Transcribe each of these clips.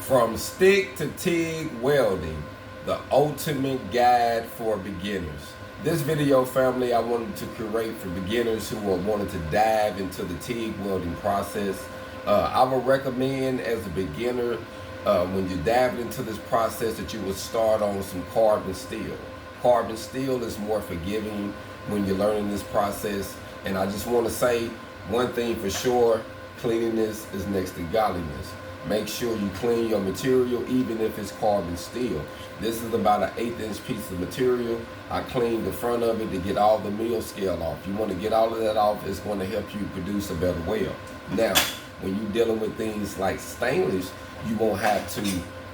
From stick to TIG welding, the ultimate guide for beginners. This video, family, I wanted to create for beginners who are wanting to dive into the TIG welding process. I would recommend as a beginner, when you're diving into this process, that you would start on some carbon steel. Carbon steel is more forgiving when you're learning this process. And I just want to say one thing for sure: cleanliness is next to godliness. Make sure you clean your material, even if it's carbon steel. This is about an 1/8 inch piece of material. I cleaned the front of it to get all the mill scale off. You want to get all of that off, it's going to help you produce a better weld. Now, when you're dealing with things like stainless, you won't have to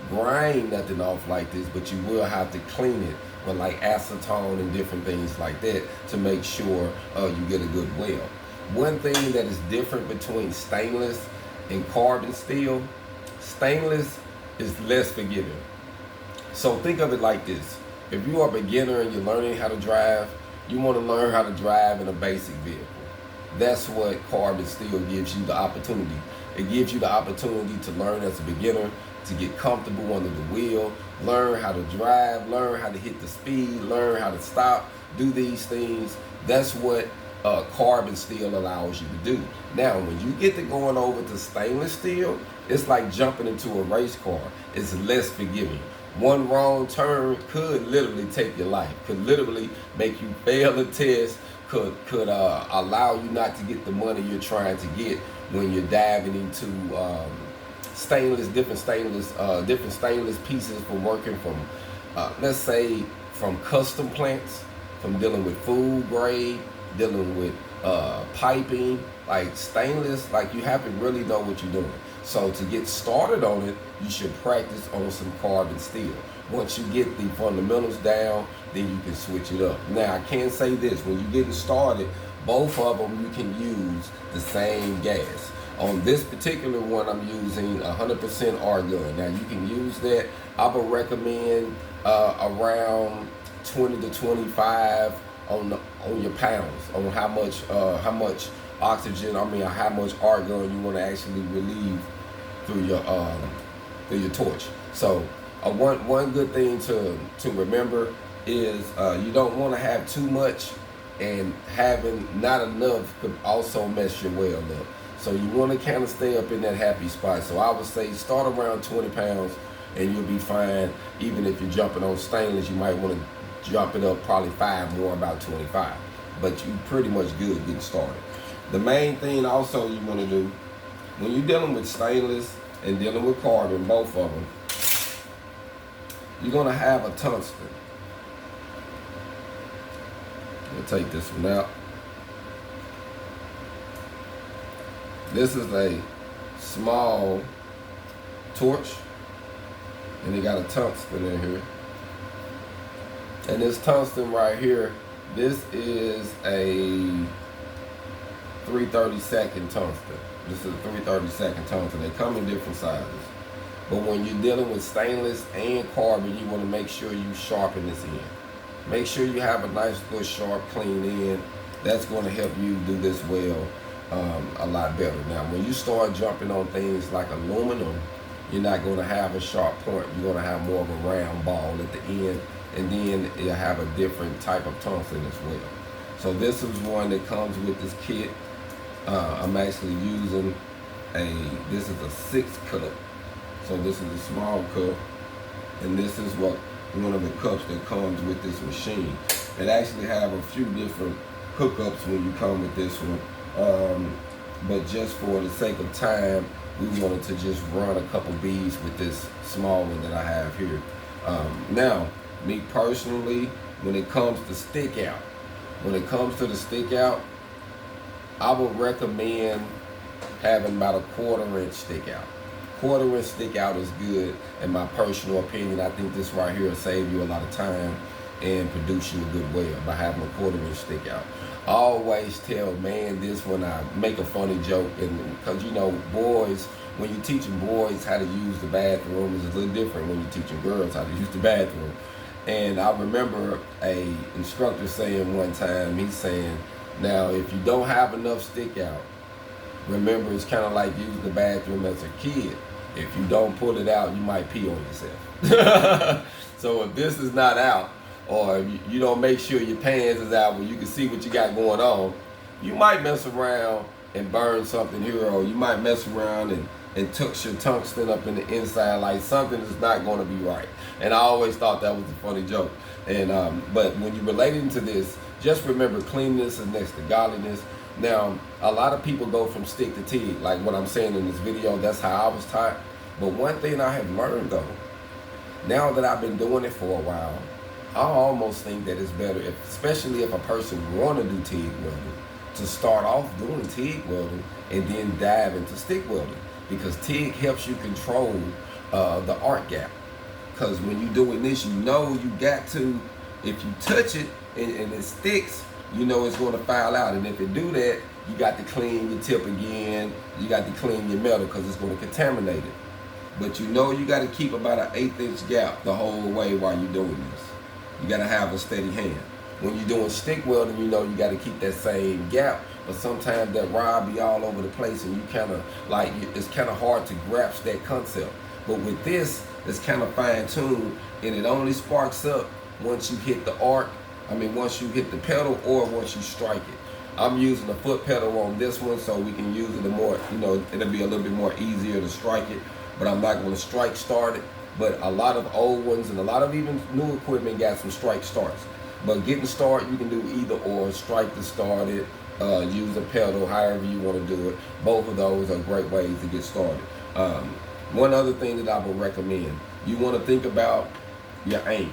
grind nothing off like this, but you will have to clean it with like acetone and different things like that to make sure you get a good weld. One thing that is different between stainless and carbon steel: stainless is less forgiving. So think of it like this: if you are a beginner and you're learning how to drive, you want to learn how to drive in a basic vehicle. That's what carbon steel gives you the opportunity. It gives you the opportunity to learn as a beginner, to get comfortable under the wheel, learn how to drive, learn how to hit the speed, learn how to stop, do these things. That's what carbon steel allows you to do. Now, when you get to going over to stainless steel, it's like jumping into a race car. It's less forgiving. One wrong turn could literally take your life, could literally make you fail a test, could allow you not to get the money you're trying to get when you're diving into different stainless pieces for working from, let's say, from custom plants, from dealing with food grade, dealing with piping. Like stainless, like you have to really know what you're doing. So to get started on it, you should practice on some carbon steel. Once you get the fundamentals down, then you can switch it up. Now, I can say this: when you're getting started, both of them you can use the same gas. On this particular one, I'm using 100% argon. Now, you can use that. I would recommend around 20 to 25 on your pounds, on how much oxygen, how much argon you want to actually relieve through your torch. So one good thing to remember is you don't want to have too much, and having not enough could also mess your weld up. So you want to kind of stay up in that happy spot. So I would say start around 20 pounds and you'll be fine. Even if you're jumping on stainless, you might want to jump it up probably 5 more, about 25. But you pretty much good getting started. The main thing also you want to do when you're dealing with stainless and dealing with carbon, both of them, you're going to have a tungsten. We'll take this one out. This is a small torch, and it got a tungsten in here. And this tungsten right here, this is a 3/32 tungsten. This is a 3/32 tungsten. They come in different sizes. But when you're dealing with stainless and carbon, you want to make sure you sharpen this end. Make sure you have a nice good sharp clean end. That's going to help you do this weld a lot better. Now, when you start jumping on things like aluminum, you're not going to have a sharp point. You're going to have more of a round ball at the end, and then you'll have a different type of tungsten as well. So this is one that comes with this kit. I'm actually using this is a 6 cup. So this is a small cup, and this is one of the cups that comes with this machine. It actually have a few different hookups when you come with this one. But just for the sake of time, we wanted to just run a couple beads with this small one that I have here. Now, me personally, when it comes to stick out, I would recommend having about a 1/4 inch stick out. 1/4 inch stick out is good in my personal opinion. I think this right here will save you a lot of time and produce you a good weld by having a 1/4 inch stick out. I always tell man this when I make a funny joke, and because boys, when you're teaching boys how to use the bathroom, is a little different when you're teaching girls how to use the bathroom. And I remember a instructor saying one time, he's saying, now if you don't have enough stick out, remember it's kind of like using the bathroom as a kid. If you don't pull it out, you might pee on yourself. So if this is not out, or you don't make sure your pans is out where you can see what you got going on, you might mess around and burn something here, or you might mess around and touch your tungsten up in the inside, like something is not going to be right. And I always thought that was a funny joke. And but when you relate into this, just remember cleanliness is next to godliness. Now, a lot of people go from stick to TIG, like what I'm saying in this video. That's how I was taught. But one thing I have learned though, now that I've been doing it for a while, I almost think that it's better, especially if a person want to do TIG welding, to start off doing TIG welding and then dive into stick welding, because TIG helps you control the arc gap. Because when you're doing this, you know you got to, if you touch it and it sticks, you know it's going to foul out. And if it do that, you got to clean your tip again. You got to clean your metal because it's going to contaminate it. But you know you got to keep about an 1/8 inch gap the whole way while you're doing this. You got to have a steady hand. When you're doing stick welding, you know you got to keep that same gap. But sometimes that rod be all over the place, and you kind of like, it's kind of hard to grasp that concept. But with this, it's kind of fine-tuned, and it only sparks up once you hit the arc. I mean, once you hit the pedal or once you strike it. I'm using a foot pedal on this one, so we can use it more, you know, it'll be a little bit more easier to strike it. But I'm not going to strike start it. But a lot of old ones and a lot of even new equipment got some strike starts. But getting started, you can do either or. Strike to start it, use a pedal, however you want to do it. Both of those are great ways to get started. One other thing that I would recommend, you want to think about your angle.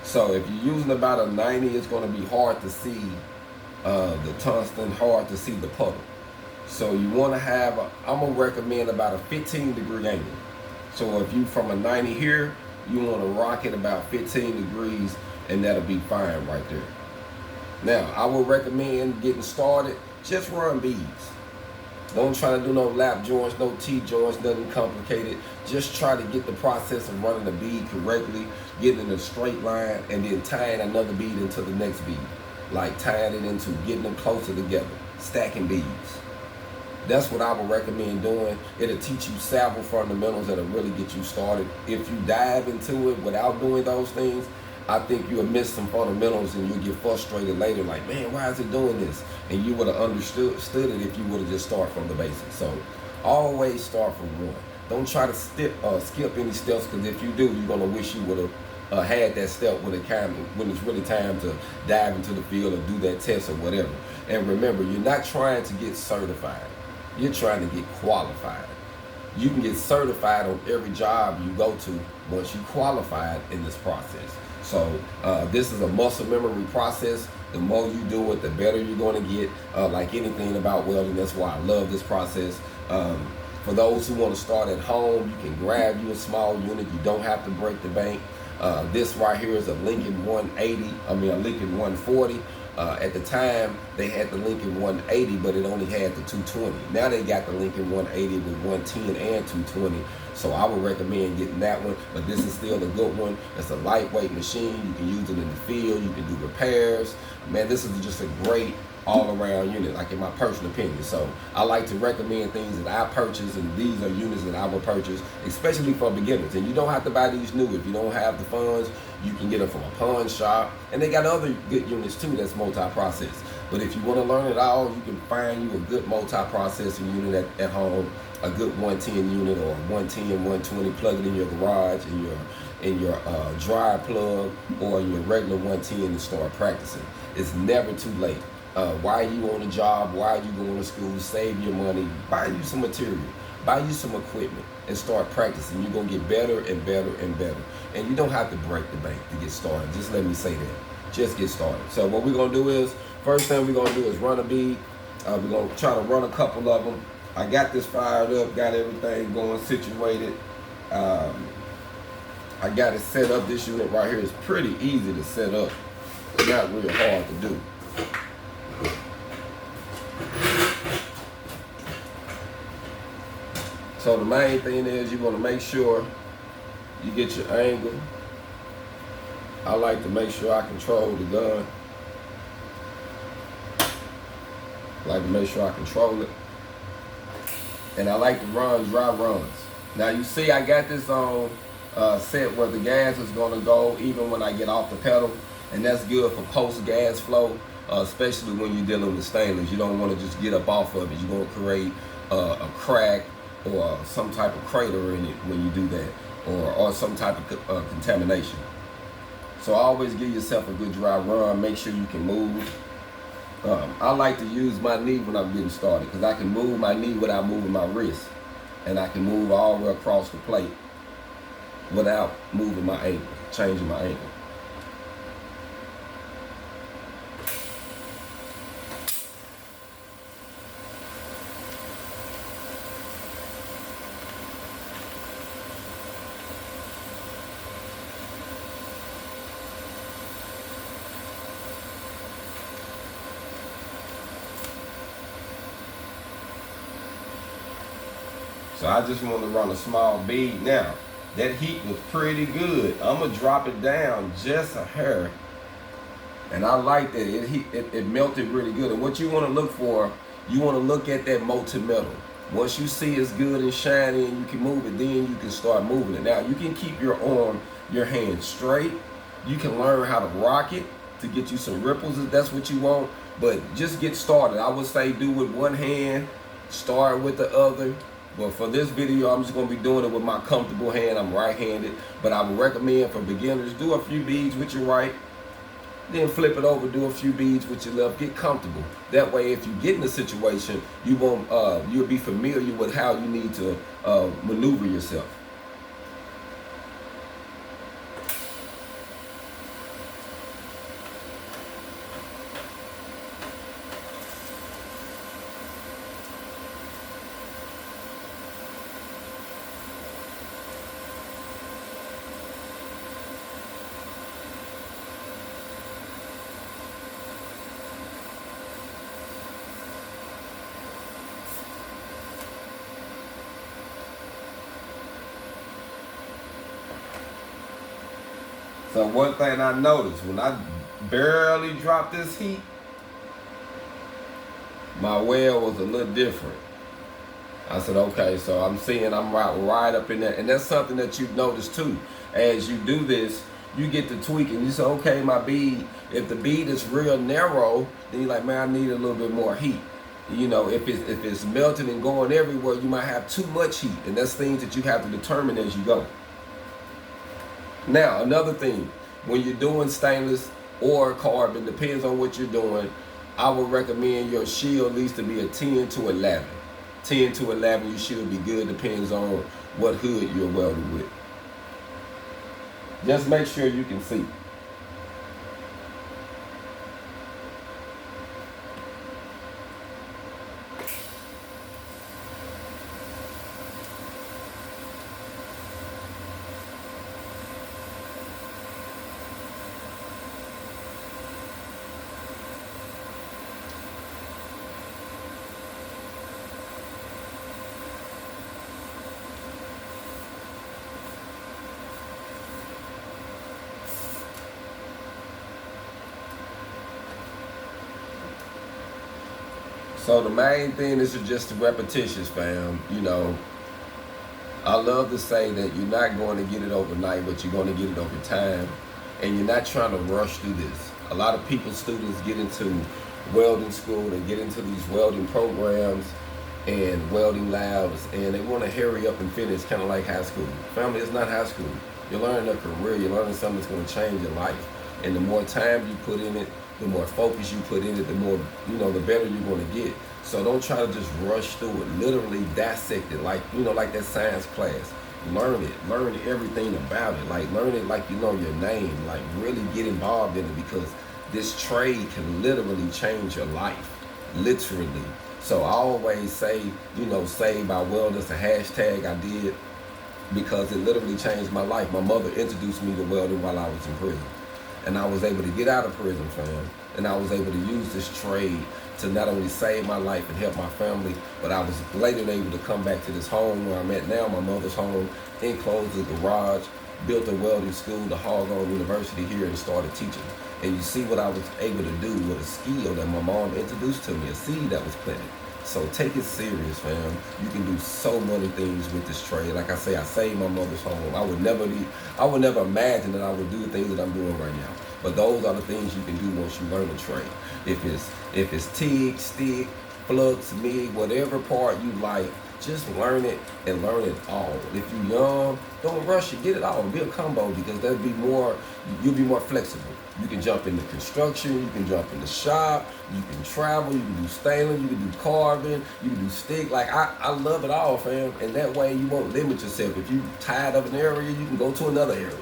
So if you're using about a 90, it's going to be hard to see the tungsten, hard to see the puddle. So you want to have, I'm going to recommend about a 15-degree angle. So if you from a 90 here, you want to rock it about 15 degrees, and that'll be fine right there. Now, I would recommend getting started, just run beads. Don't try to do no lap joints, no T-joints, nothing complicated. Just try to get the process of running the bead correctly, getting in a straight line, and then tying another bead into the next bead. Like tying it into, getting them closer together, stacking beads. That's what I would recommend doing. It'll teach you several fundamentals that'll really get you started. If you dive into it without doing those things, I think you'll miss some fundamentals and you'll get frustrated later, like, man, why is it doing this? And you would have understood it if you would have just started from the basics. So always start from one. Don't try to skip any steps, because if you do, you're gonna wish you would have had that step when it's really time to dive into the field or do that test or whatever. And remember, you're not trying to get certified. You're trying to get qualified. You can get certified on every job you go to once you qualified in this process. So this is a muscle memory process. The more you do it, the better you're going to get. Like anything about welding, that's why I love this process. For those who want to start at home, you can grab you a small unit. You don't have to break the bank. This right here is a Lincoln 140. At the time, they had the Lincoln 180, but it only had the 220. Now they got the Lincoln 180 with 110 and 220. So I would recommend getting that one, but this is still a good one. It's a lightweight machine. You can use it in the field. You can do repairs. Man, this is just a great all-around unit, like in my personal opinion. So I like to recommend things that I purchase, and these are units that I would purchase, especially for beginners. And you don't have to buy these new. If you don't have the funds, you can get them from a pawn shop. And they got other good units too that's multi-process. But if you want to learn it all, you can find you a good multi-processing unit at home, a good 110 unit or 110, 120, plug it in your garage, in your dry plug, or your regular 110 and start practicing. It's never too late. While you on a job, while you going to school, save your money, buy you some material, buy you some equipment, and start practicing. You're going to get better and better and better. And you don't have to break the bank to get started. Just let me say that. Just get started. So what we're going to do is, first thing we're going to do is run a bead. We're going to try to run a couple of them. I got this fired up, got everything going, situated. I got it set up. This unit right here is pretty easy to set up. It's not real hard to do. So the main thing is you want to make sure you get your angle. I like to make sure I control the gun. I like to make sure I control it. and I like to run dry runs. Now you see I got this on set where the gas is going to go even when I get off the pedal, and that's good for post gas flow, especially when you're dealing with stainless. You don't want to just get up off of it. You're going to create a crack or some type of crater in it when you do that, or some type of contamination. So always give yourself a good dry run. Make sure you can move. I like to use my knee when I'm getting started because I can move my knee without moving my wrist, and I can move all the way across the plate without moving my ankle, changing my ankle. So I just want to run a small bead. Now, that heat was pretty good. I'm going to drop it down just a hair. And I like that. It melted really good. And what you want to look for, you want to look at that molten metal. Once you see it's good and shiny and you can move it, then you can start moving it. Now, you can keep your arm, your hand straight. You can learn how to rock it to get you some ripples if that's what you want. But just get started. I would say do with one hand, start with the other. But for this video, I'm just going to be doing it with my comfortable hand. I'm right-handed. But I would recommend for beginners, do a few beads with your right. Then flip it over, do a few beads with your left. Get comfortable. That way, if you get in a situation, you won't. You'll be familiar with how you need to maneuver yourself. So one thing I noticed, when I barely dropped this heat, my weld was a little different. I said, okay, so I'm seeing I'm right up in there. And that's something that you notice too. As you do this, you get to tweak and you say, okay, my bead, if the bead is real narrow, then you're like, man, I need a little bit more heat. You know, if it's melting and going everywhere, you might have too much heat. And that's things that you have to determine as you go. Now, another thing, when you're doing stainless or carbon, depends on what you're doing, I would recommend your shield needs to be a 10 to 11. 10 to 11, you should be good, depends on what hood you're welding with. Just make sure you can see. So the main thing is just the repetitions, fam. You know, I love to say that you're not going to get it overnight, but you're going to get it over time. And you're not trying to rush through this. A lot of people, students get into welding school, they get into these welding programs and welding labs, and they want to hurry up and finish, kind of like high school. Family, it's not high school. You're learning a career, you're learning something that's going to change your life. And the more time you put in it, the more focus you put in it, the more, you know, the better you're going to get. So don't try to just rush through it. Literally dissect it, like, you know, like that science class. Learn it. Learn everything about it. Like, learn it like you know your name. Like, really get involved in it, because this trade can literally change your life. Literally. So I always say, you know, saved by welding. It's a hashtag I did because it literally changed my life. My mother introduced me to welding while I was in prison. And I was able to get out of prison, fam. And I was able to use this trade to not only save my life and help my family, but I was later able to come back to this home where I'm at now, my mother's home, enclosed the garage, built a welding school, the Hoggone University here, and started teaching. And you see what I was able to do with a skill that my mom introduced to me, a seed that was planted. So take it serious, fam. You can do so many things with this trade. Like I say, I saved my mother's home. I would never imagine that I would do the things that I'm doing right now. But those are the things you can do once you learn the trade. If it's TIG, stick, flux, MIG, whatever part you like, just learn it and learn it all. If you're young, don't rush it. Get it all. Be a combo, because you'll be more flexible. You can jump into construction, you can jump in the shop, you can travel, you can do stainless, you can do carving, you can do stick. Like, I love it all, fam. And that way you won't limit yourself. If you're tired of an area, you can go to another area.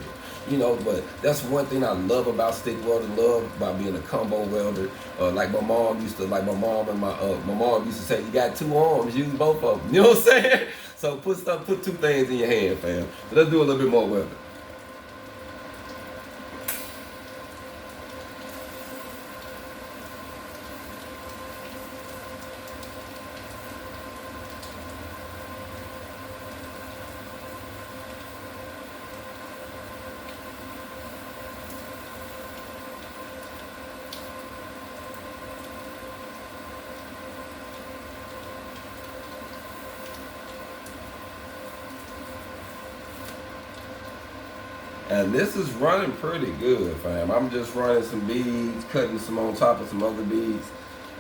But that's one thing I love about stick welding, love about being a combo welder. Like my mom and my mom used to say, you got two arms, use both of them. You know what I'm saying? So put two things in your hand, fam. So let's do a little bit more welding. And this is running pretty good, fam. I'm just running some beads, cutting some on top of some other beads.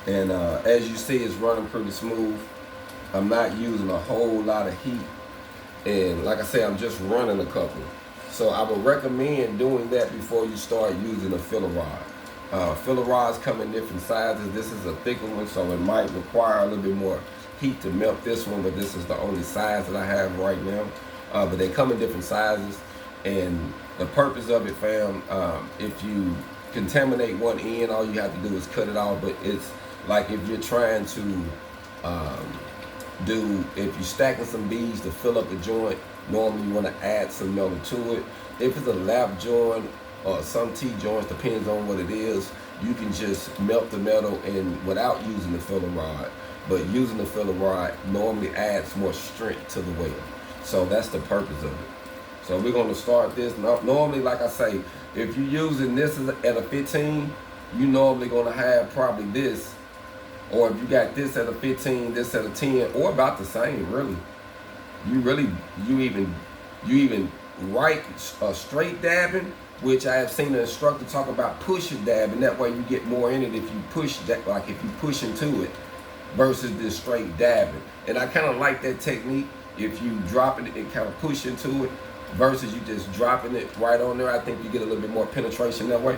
And as you see, it's running pretty smooth. I'm not using a whole lot of heat. And like I say, I'm just running a couple. So I would recommend doing that before you start using a filler rod. Filler rods come in different sizes. This is a thicker one, so it might require a little bit more heat to melt this one, but this is the only size that I have right now. But they come in different sizes. And the purpose of it, fam, if you contaminate one end, all you have to do is cut it off. But it's like if you're trying to if you're stacking some beads to fill up the joint, normally you want to add some metal to it. If it's a lap joint or some T-joints, depends on what it is, you can just melt the metal and without using the filler rod. But using the filler rod normally adds more strength to the weld. So that's the purpose of it. So we're going to start this. Normally, like I say, if you're using this at a 15, you normally going to have probably this. Or if you got this at a 15, this at a 10, or about the same, really. You even write straight dabbing, which I have seen the instructor talk about pushing dabbing. That way you get more in it if you push that, like if you push into it, versus this straight dabbing. And I kind of like that technique. If you drop it and kind of push into it, versus you just dropping it right on there, I think you get a little bit more penetration that way.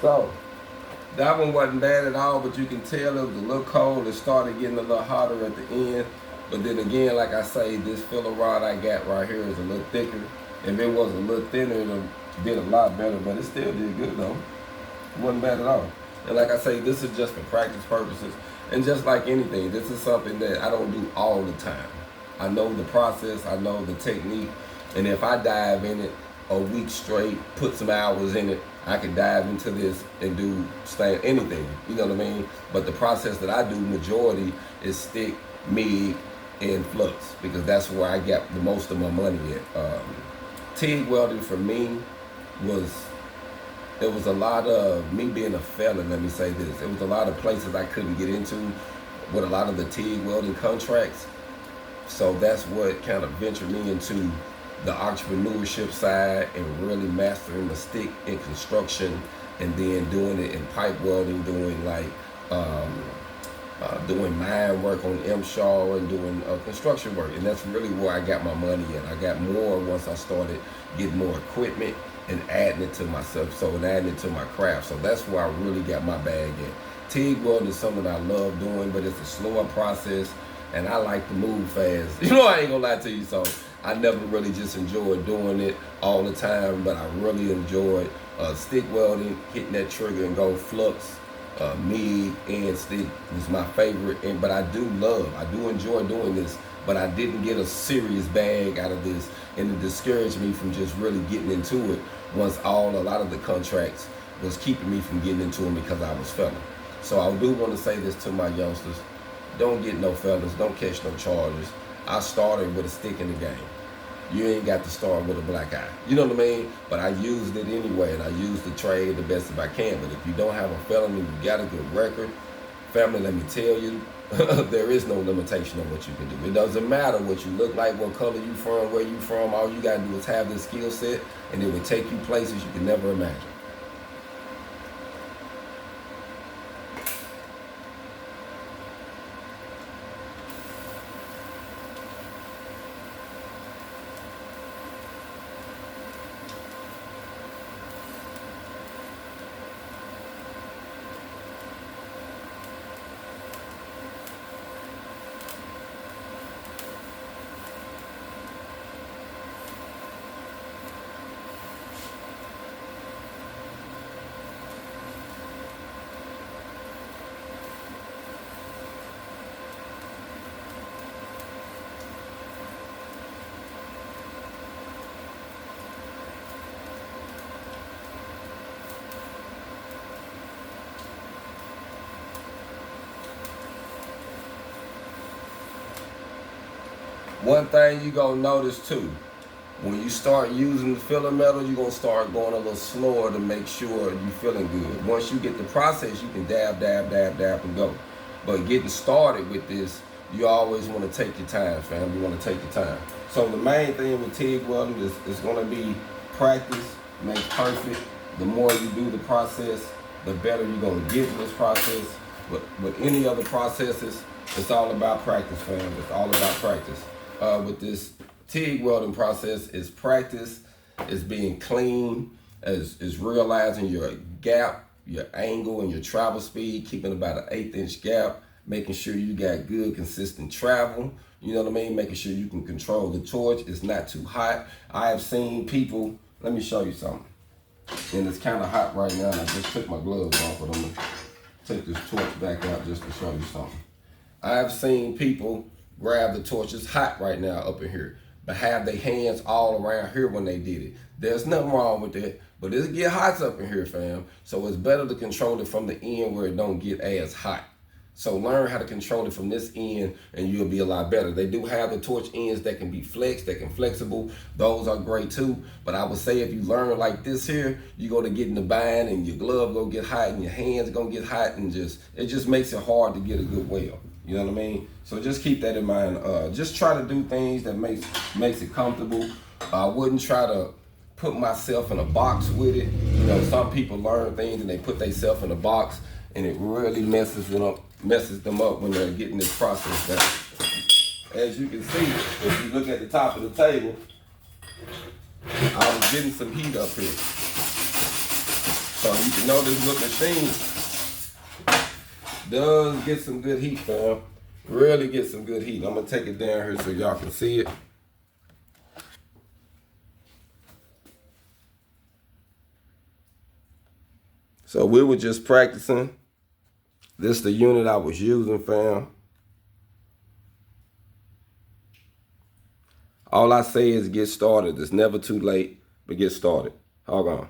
So that one wasn't bad at all, but you can tell it was a little cold. It started getting a little hotter at the end. But then again, like I say, this filler rod I got right here is a little thicker. If it was a little thinner, it would have did a lot better, but it still did good though. It wasn't bad at all. And like I say, this is just for practice purposes. And just like anything, this is something that I don't do all the time. I know the process, I know the technique, and if I dive in it a week straight, put some hours in it, I can dive into this and do anything, you know what I mean? But the process that I do majority is stick, MIG, and flux, because that's where I get the most of my money at. TIG welding for me it was a lot of me being a felon, let me say this. It was a lot of places I couldn't get into with a lot of the TIG welding contracts. So that's what kind of ventured me into the entrepreneurship side and really mastering the stick in construction, and then doing it in pipe welding, doing like doing mine work on MShaw and doing construction work. And that's really where I got my money in. I got more once I started getting more equipment and adding it to myself, so and adding it to my craft. So that's where I really got my bag in. TIG welding is something I love doing, but it's a slower process, and I like to move fast. You know, I ain't gonna lie to you, so I never really just enjoyed doing it all the time, but I really enjoyed stick welding, hitting that trigger and go flux. MIG and stick was my favorite, but I do enjoy doing this, but I didn't get a serious bag out of this, and it discouraged me from just really getting into it once a lot of the contracts was keeping me from getting into them because I was failing. So I do want to say this to my youngsters: don't get no felons, don't catch no charges. I started with a stick in the game. You ain't got to start with a black eye. You know what I mean? But I used it anyway, and I used the trade the best if I can. But if you don't have a felony, you got a good record, family, let me tell you, there is no limitation on what you can do. It doesn't matter what you look like, what color you from, where you from. All you got to do is have this skill set, and it will take you places you can never imagine. One thing you gonna notice too, when you start using the filler metal, you're gonna start going a little slower to make sure you're feeling good. Once you get the process, you can dab, dab, dab, dab, and go. But getting started with this, you always want to take your time, fam. You want to take your time. So the main thing with TIG welding is gonna be practice makes perfect. The more you do the process, the better you're gonna get in this process. But with any other processes, it's all about practice, fam. It's all about practice. With this TIG welding process, is practice, is being clean, is realizing your gap, your angle, and your travel speed, keeping about an 1/8 gap, making sure you got good consistent travel. You know what I mean? Making sure you can control the torch. It's not too hot. I have seen people, let me show you something. And it's kind of hot right now, and I just took my gloves off, but I'm gonna take this torch back out just to show you something. I have seen people grab the torch. It's hot right now up in here, but have their hands all around here when they did it. There's nothing wrong with that, but it get hot up in here, fam. So it's better to control it from the end where it don't get as hot. So learn how to control it from this end, and you'll be a lot better. They do have the torch ends that can be flexed, that can flexible. Those are great too. But I would say if you learn like this here, you're gonna get in the bind, and your glove gonna get hot, and your hands gonna get hot, and it just makes it hard to get a good weld. You know what I mean? So just keep that in mind. Just try to do things that makes it comfortable. I wouldn't try to put myself in a box with it. You know, some people learn things and they put themselves in a box, and it really messes them up when they're getting this process done. As you can see, if you look at the top of the table, I was getting some heat up here. So you can know this little machine does get some good heat, fam. Really get some good heat. I'm gonna take it down here so y'all can see it. So we were just practicing. This is the unit I was using, fam. All I say is get started. It's never too late, but get started. Hold on.